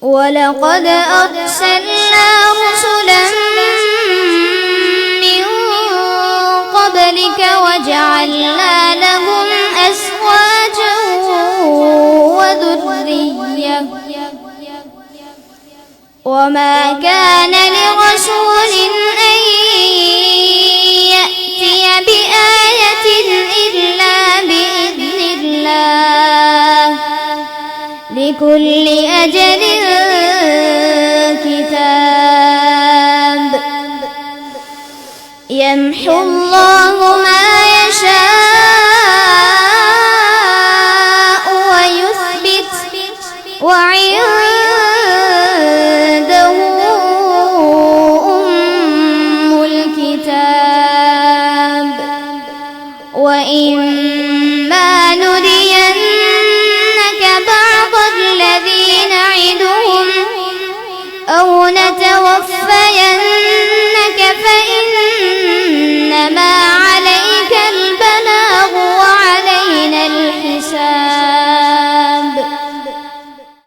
ولقد أرسلنا رسلا من قبلك وجعلنا لهم أزواجا وذرية وما كان لرسول أن يأتي بآية إلا بإذن الله لكل أجل